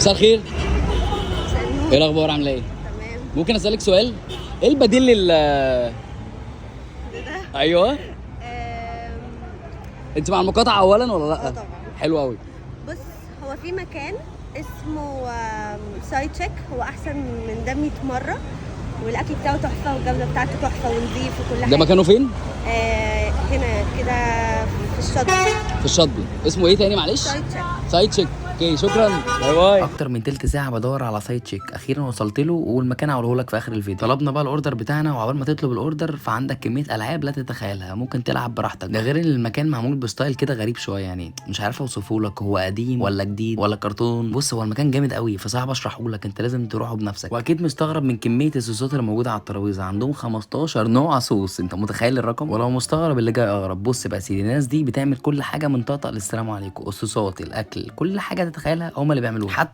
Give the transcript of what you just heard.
مساء الخير، مساء ايه النور. الاخبار؟ عامله ايه؟ تمام. ممكن اسالك سؤال؟ ايه البديل لل ده ايوه. آم، انت مع المقاطعه اولا ولا لا؟ طبعا. حلو قوي. بص، هو في مكان اسمه سايد تشيك، هو احسن من ده 100 مره، والاكل بتاعه تحفه والجوده بتاعته تحفه ونظيف وكل حاجه. ده مكانه فين؟ هنا كده في الشاطئ. في الشاطبي. اسمه ايه تاني معلش؟ سايد تشيك. سايد تشيك. اوكي شكرا، باي باي. اكتر من تلت ساعه بدور على سايد تشيك، اخيرا وصلت له والمكان هقوله لك في اخر الفيديو. طلبنا بقى الاوردر بتاعنا، وعقبال ما تطلب الاوردر فعندك كميه العاب لا تتخيلها، ممكن تلعب براحتك. ده غير ان المكان معمول بستايل كده غريب شويه، يعني مش عارف اوصفه لك، هو قديم ولا جديد ولا كرتون. بص، هو المكان جامد قوي فصعب اشرحه لك، انت لازم تروحه بنفسك. واكيد مستغرب من كميه الصوصات اللي موجوده على الترابيزه، عندهم 15 نوع صوص، انت متخيل الرقم؟ ولو مستغرب اللي جاي اغرب، بص بقى يا سيدي، الناس دي بتعمل كل حاجه من طقطق للسلام عليكم، الصوصات، الاكل، كل حاجه تتخيلها هم اللي بيعملوها. حتى